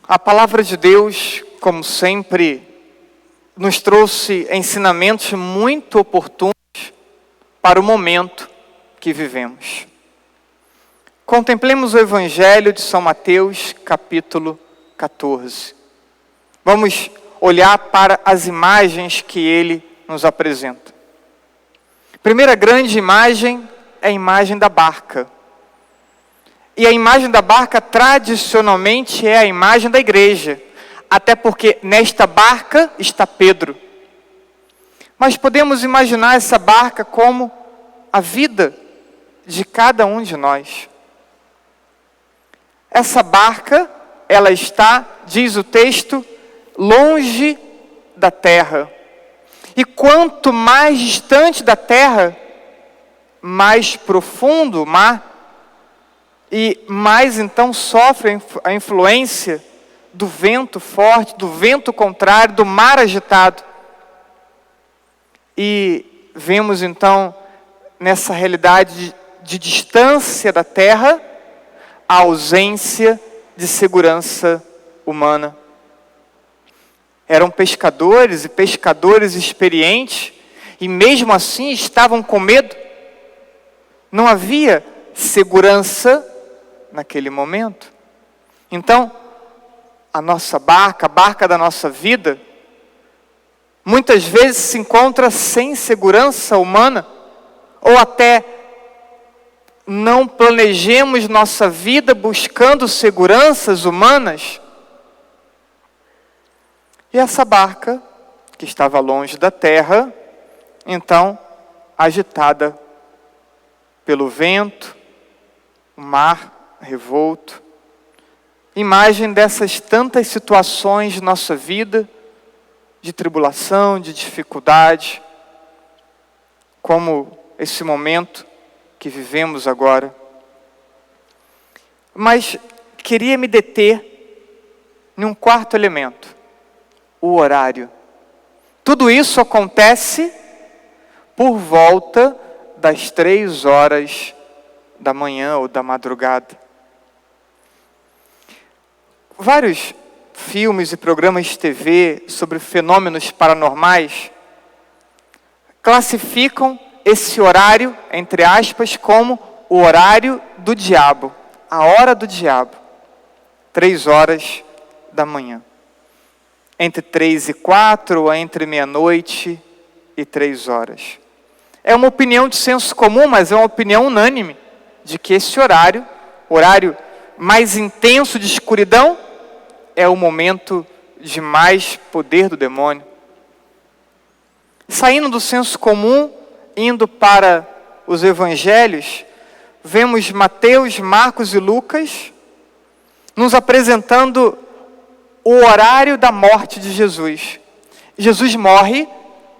A palavra de Deus, como sempre, nos trouxe ensinamentos muito oportunos para o momento que vivemos. Contemplemos o Evangelho de São Mateus, capítulo 14. Vamos olhar para as imagens que ele nos apresenta. A primeira grande imagem é a imagem da barca. E a imagem da barca, tradicionalmente, é a imagem da igreja. Até porque nesta barca está Pedro. Mas podemos imaginar essa barca como a vida de cada um de nós. Essa barca, ela está, diz o texto, longe da terra. E quanto mais distante da terra, mais profundo o mar, e mais então sofre a influência do vento forte, do vento contrário, do mar agitado. E vemos então, nessa realidade de distância da terra, a ausência de segurança humana. Eram pescadores e pescadores experientes, e mesmo assim estavam com medo. Não havia segurança naquele momento. Então, a nossa barca, a barca da nossa vida, muitas vezes se encontra sem segurança humana, ou até não planejemos nossa vida buscando seguranças humanas. E essa barca, que estava longe da terra, então, agitada pelo vento, o mar revolto. Imagem dessas tantas situações de nossa vida, de tribulação, de dificuldade, como esse momento que vivemos agora. Mas queria me deter em um quarto elemento, o horário. Tudo isso acontece por volta das 3 horas da manhã ou da madrugada. Vários filmes e programas de TV sobre fenômenos paranormais classificam esse horário, entre aspas, como o horário do diabo, a hora do diabo, 3 horas da manhã. Entre 3 e 4, ou entre meia-noite e 3 horas. É uma opinião de senso comum, mas é uma opinião unânime, de que esse horário mais intenso de escuridão, é o momento de mais poder do demônio. Saindo do senso comum, indo para os evangelhos, vemos Mateus, Marcos e Lucas nos apresentando o horário da morte de Jesus. Jesus morre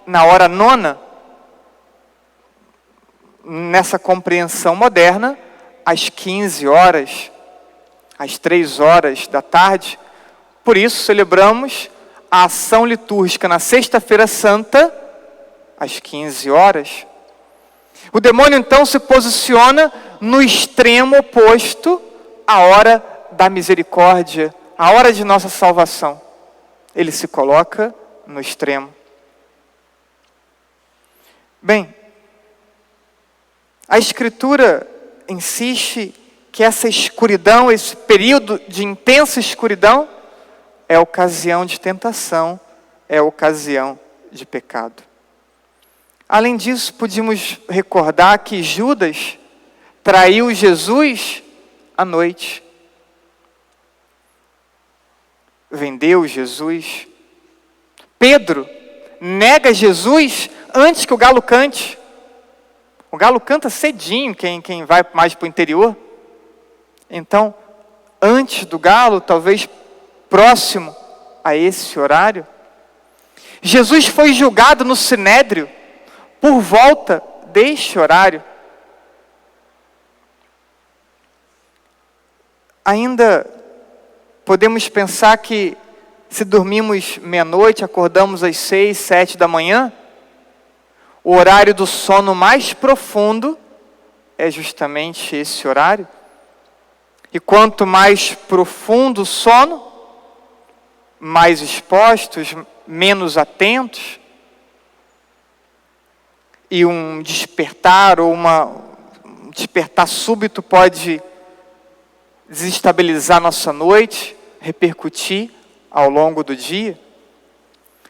na hora 9, nessa compreensão moderna, às 15 horas, às 3 horas da tarde. Por isso, celebramos a ação litúrgica na Sexta-feira Santa, às 15 horas. O demônio, então, se posiciona no extremo oposto à hora da misericórdia, à hora de nossa salvação. Ele se coloca no extremo. Bem, a Escritura insiste que essa escuridão, esse período de intensa escuridão, é ocasião de tentação, é ocasião de pecado. Além disso, podemos recordar que Judas traiu Jesus à noite. Vendeu Jesus. Pedro nega Jesus antes que o galo cante. O galo canta cedinho, quem vai mais para o interior. Então, antes do galo, talvez próximo a esse horário, Jesus foi julgado no Sinédrio por volta deste horário. Ainda podemos pensar que se dormimos meia-noite, acordamos às 6, 7 da manhã, o horário do sono mais profundo é justamente esse horário. E quanto mais profundo o sono, mais expostos, menos atentos, e um despertar ou um despertar súbito pode desestabilizar nossa noite, repercutir ao longo do dia.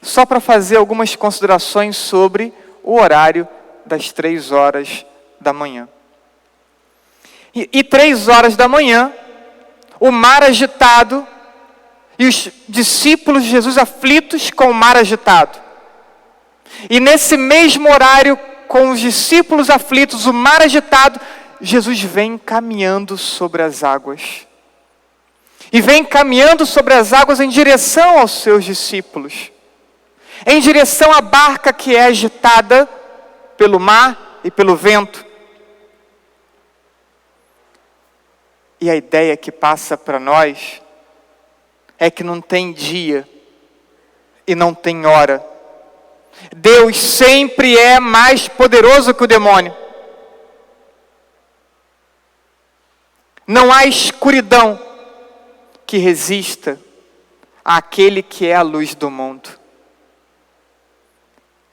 Só para fazer algumas considerações sobre o horário das 3 horas da manhã. E 3 horas da manhã, o mar agitado e os discípulos de Jesus aflitos com o mar agitado. E nesse mesmo horário, com os discípulos aflitos, o mar agitado, Jesus vem caminhando sobre as águas. E vem caminhando sobre as águas em direção aos seus discípulos. Em direção à barca que é agitada pelo mar e pelo vento. E a ideia que passa para nós é que não tem dia e não tem hora. Deus sempre é mais poderoso que o demônio. Não há escuridão que resista àquele que é a luz do mundo.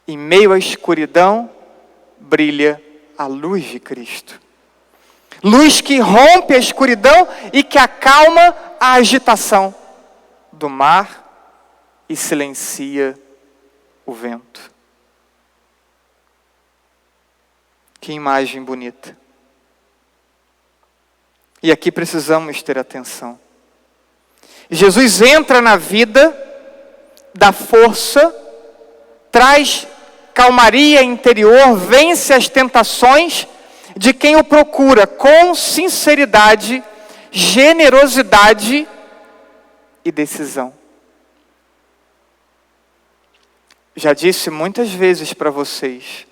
Em meio à escuridão, brilha a luz de Cristo. Luz que rompe a escuridão e que acalma a agitação do mar e silencia o vento. Que imagem bonita. E aqui precisamos ter atenção. Jesus entra na vida, dá força, traz calmaria interior, vence as tentações de quem o procura com sinceridade, generosidade e decisão. Já disse muitas vezes para vocês,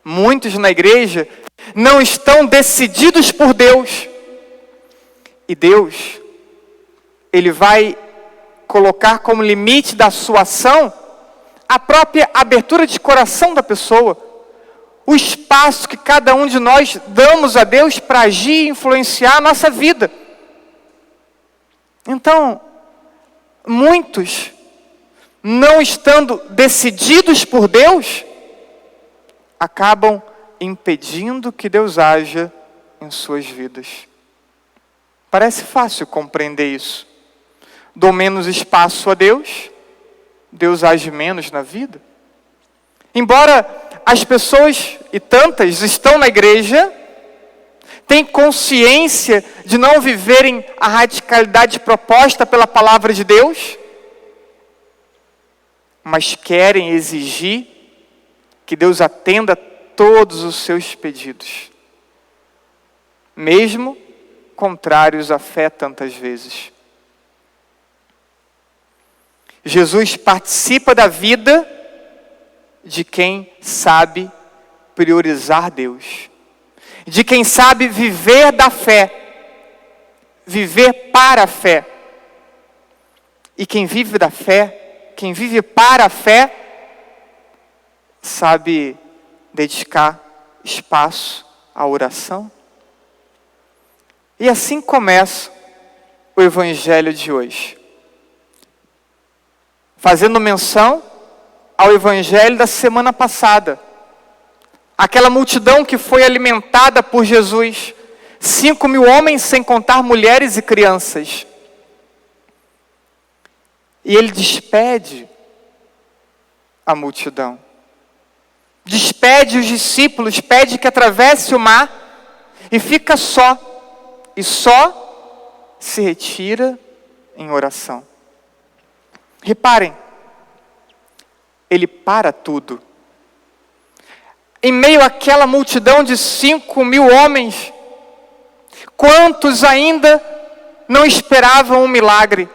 muitos na igreja não estão decididos por Deus. E Deus, Ele vai colocar como limite da sua ação a própria abertura de coração da pessoa. O espaço que cada um de nós damos a Deus para agir e influenciar a nossa vida. Então, muitos, não estando decididos por Deus, acabam impedindo que Deus haja em suas vidas. Parece fácil compreender isso. Dou menos espaço a Deus, Deus age menos na vida. Embora as pessoas, e tantas, estão na igreja, têm consciência de não viverem a radicalidade proposta pela palavra de Deus, mas querem exigir que Deus atenda todos os seus pedidos, mesmo contrários à fé tantas vezes. Jesus participa da vida de quem sabe priorizar Deus, de quem sabe viver da fé, viver para a fé. E quem vive da fé, quem vive para a fé, sabe dedicar espaço à oração. E assim começa o Evangelho de hoje, fazendo menção ao Evangelho da semana passada. Aquela multidão que foi alimentada por Jesus, 5.000 homens, sem contar mulheres e crianças. E ele despede a multidão. Despede os discípulos, pede que atravesse o mar e fica só. E só se retira em oração. Reparem, ele para tudo. Em meio àquela multidão de 5.000 homens, quantos ainda não esperavam um milagre?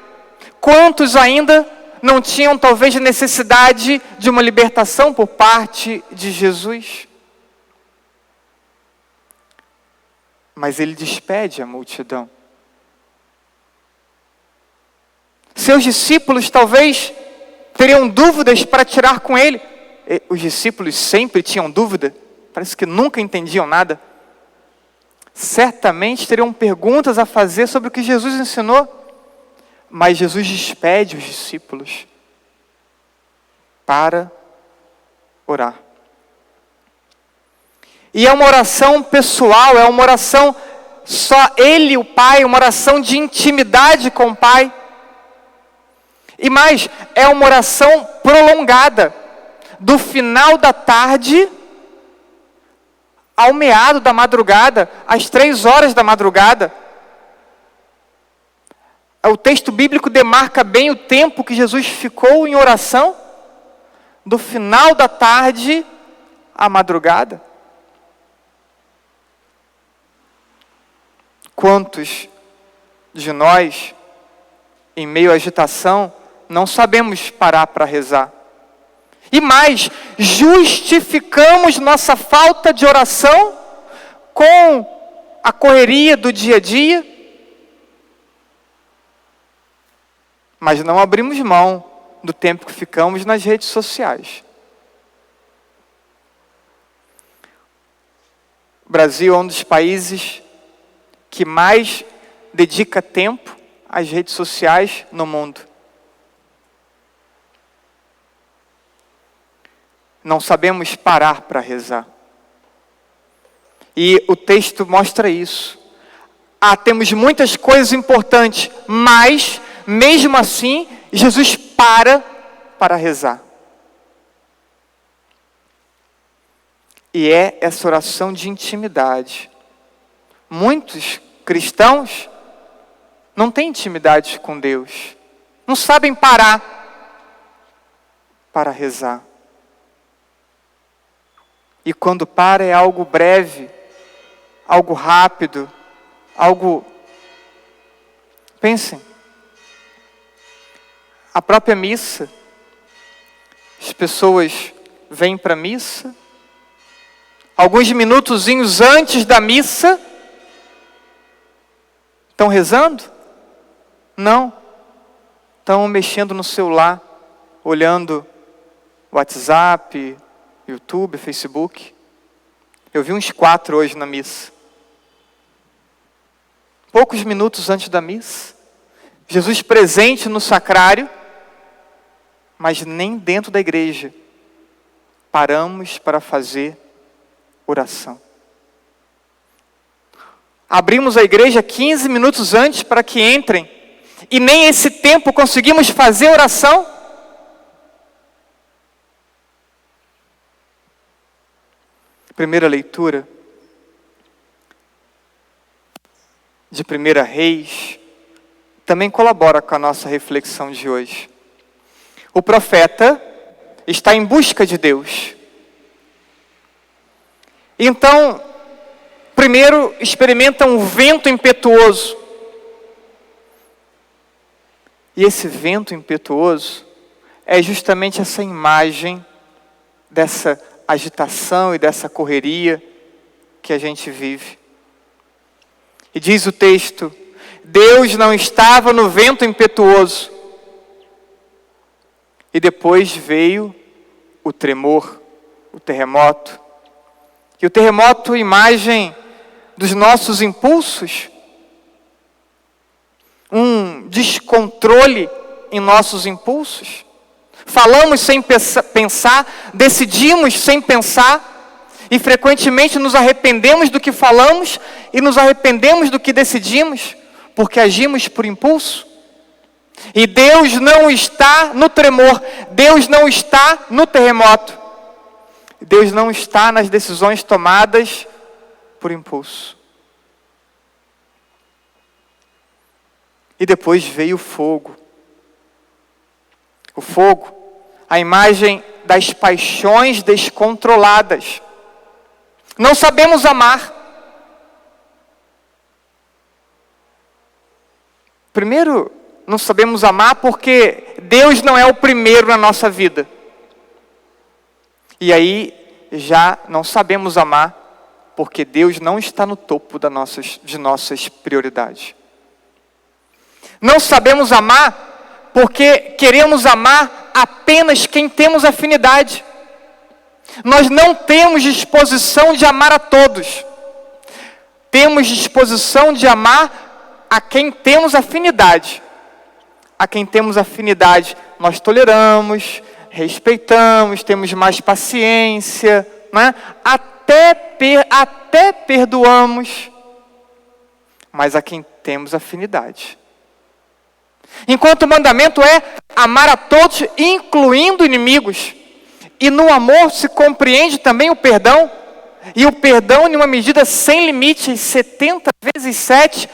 Quantos ainda não tinham talvez necessidade de uma libertação por parte de Jesus? Mas ele despede a multidão. Seus discípulos talvez teriam dúvidas para tirar com ele. Os discípulos sempre tinham dúvida, parece que nunca entendiam nada. Certamente teriam perguntas a fazer sobre o que Jesus ensinou. Mas Jesus despede os discípulos para orar. E é uma oração pessoal, é uma oração só Ele e o Pai, uma oração de intimidade com o Pai. E mais, é uma oração prolongada, do final da tarde ao meado da madrugada, às 3 horas da madrugada. O texto bíblico demarca bem o tempo que Jesus ficou em oração, do final da tarde à madrugada. Quantos de nós, em meio à agitação, não sabemos parar para rezar? E mais, justificamos nossa falta de oração com a correria do dia a dia, mas não abrimos mão do tempo que ficamos nas redes sociais. O Brasil é um dos países que mais dedica tempo às redes sociais no mundo. Não sabemos parar para rezar. E o texto mostra isso. Temos muitas coisas importantes, mas, mesmo assim, Jesus para rezar. E é essa oração de intimidade. Muitos cristãos não têm intimidade com Deus. Não sabem parar para rezar. E quando para é algo breve, algo rápido, algo... Pensem. A própria missa. As pessoas vêm para a missa. Alguns minutozinhos antes da missa, estão rezando? Não. Estão mexendo no celular, olhando WhatsApp, YouTube, Facebook. Eu vi uns 4 hoje na missa. Poucos minutos antes da missa. Jesus presente no sacrário, mas nem dentro da igreja paramos para fazer oração. Abrimos a igreja 15 minutos antes para que entrem, e nem esse tempo conseguimos fazer oração. Primeira leitura de 1 Reis também colabora com a nossa reflexão de hoje. O profeta está em busca de Deus. Então, primeiro experimenta um vento impetuoso. E esse vento impetuoso é justamente essa imagem dessa agitação e dessa correria que a gente vive. E diz o texto: Deus não estava no vento impetuoso. E depois veio o tremor, o terremoto. E o terremoto, imagem dos nossos impulsos, um descontrole em nossos impulsos. Falamos sem pensar, decidimos sem pensar, e frequentemente nos arrependemos do que falamos e nos arrependemos do que decidimos, porque agimos por impulso. E Deus não está no tremor, Deus não está no terremoto, Deus não está nas decisões tomadas por impulso. E depois veio o fogo. O fogo, a imagem das paixões descontroladas. Não sabemos amar. Primeiro, não sabemos amar porque Deus não é o primeiro na nossa vida. E aí, já não sabemos amar porque Deus não está no topo de nossas prioridades. Não sabemos amar porque queremos amar apenas quem temos afinidade. Nós não temos disposição de amar a todos. Temos disposição de amar a quem temos afinidade. a quem temos afinidade, nós toleramos, respeitamos, temos mais paciência, né? Até perdoamos, mas a quem temos afinidade. Enquanto o mandamento é amar a todos, incluindo inimigos. E no amor se compreende também o perdão. E o perdão em uma medida sem limite, 70 vezes 7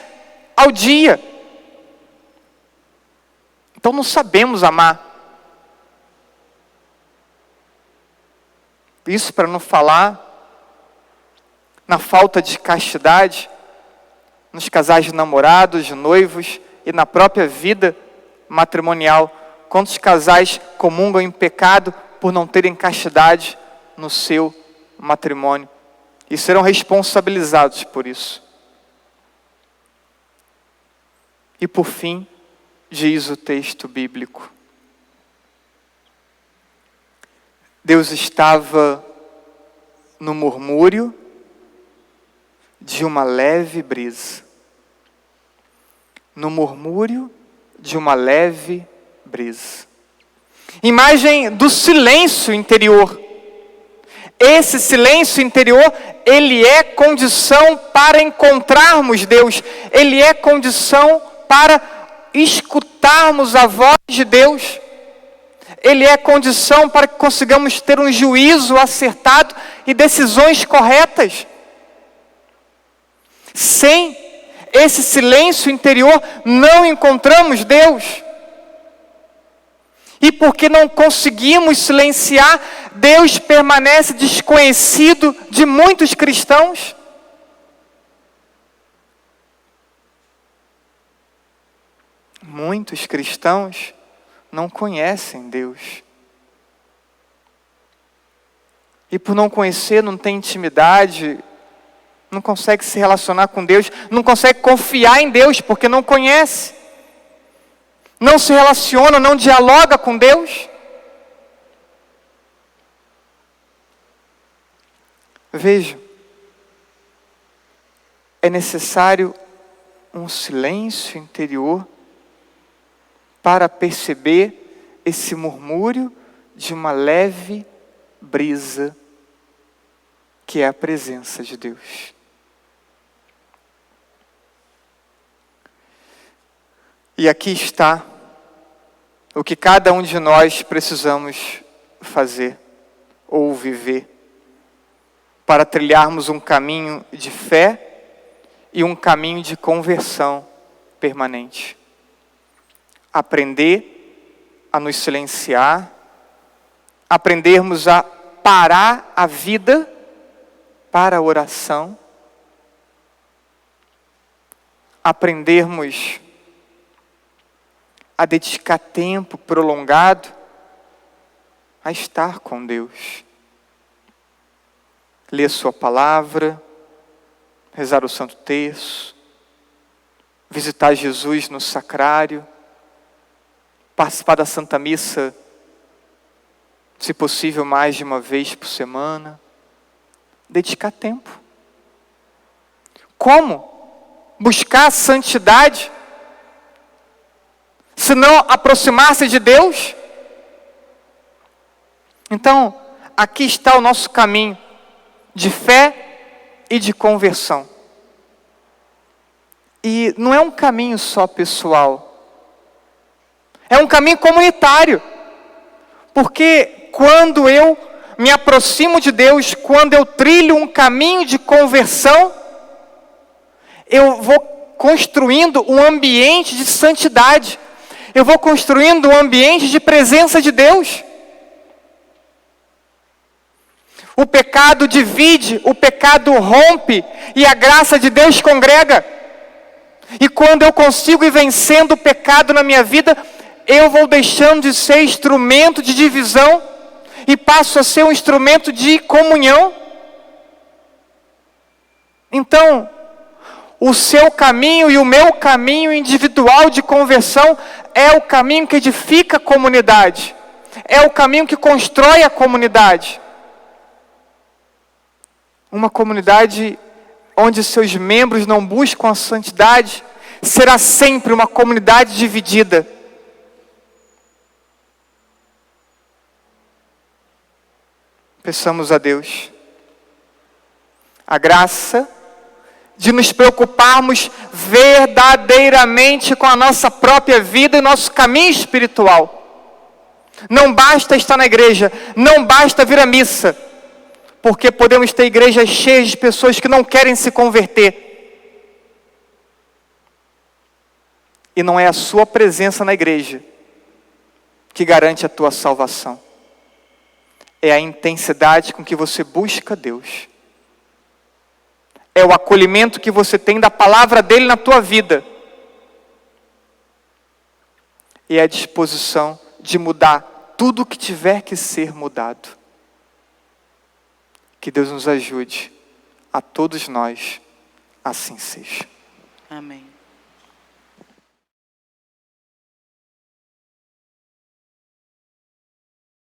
ao dia. Então não sabemos amar. Isso para não falar na falta de castidade, nos casais de namorados, de noivos e na própria vida matrimonial. Quantos casais comungam em pecado por não terem castidade no seu matrimônio e serão responsabilizados por isso. E por fim, diz o texto bíblico, Deus estava no murmúrio de uma leve brisa. No murmúrio de uma leve brisa. Imagem do silêncio interior. Esse silêncio interior, ele é condição para encontrarmos Deus. Ele é condição para escutarmos a voz de Deus. Ele é condição para que consigamos ter um juízo acertado e decisões corretas. Sem esse silêncio interior, não encontramos Deus. E porque não conseguimos silenciar, Deus permanece desconhecido de muitos cristãos. Muitos cristãos não conhecem Deus. E por não conhecer, não tem intimidade, não consegue se relacionar com Deus, não consegue confiar em Deus, porque não conhece. Não se relaciona, não dialoga com Deus. Veja, é necessário um silêncio interior para perceber esse murmúrio de uma leve brisa, que é a presença de Deus. E aqui está o que cada um de nós precisamos fazer ou viver para trilharmos um caminho de fé e um caminho de conversão permanente. Aprender a nos silenciar, aprendermos a parar a vida para a oração, aprendermos a dedicar tempo prolongado a estar com Deus. Ler sua palavra, rezar o Santo Terço, visitar Jesus no sacrário, participar da Santa Missa, se possível mais de uma vez por semana. Dedicar tempo. Como buscar a santidade? Se não aproximar-se de Deus? Então, aqui está o nosso caminho de fé e de conversão. E não é um caminho só pessoal. É um caminho comunitário. Porque quando eu me aproximo de Deus, quando eu trilho um caminho de conversão, eu vou construindo um ambiente de santidade. Eu vou construindo um ambiente de presença de Deus. O pecado divide, o pecado rompe e a graça de Deus congrega. E quando eu consigo ir vencendo o pecado na minha vida, eu vou deixando de ser instrumento de divisão e passo a ser um instrumento de comunhão. Então, o seu caminho e o meu caminho individual de conversão é o caminho que edifica a comunidade. É o caminho que constrói a comunidade. Uma comunidade onde seus membros não buscam a santidade será sempre uma comunidade dividida. Peçamos a Deus a graça de nos preocuparmos verdadeiramente com a nossa própria vida e nosso caminho espiritual. Não basta estar na igreja, não basta vir à missa, porque podemos ter igrejas cheias de pessoas que não querem se converter. E não é a sua presença na igreja que garante a tua salvação. É a intensidade com que você busca Deus. É o acolhimento que você tem da palavra dele na tua vida. E é a disposição de mudar tudo o que tiver que ser mudado. Que Deus nos ajude, a todos nós, assim seja. Amém.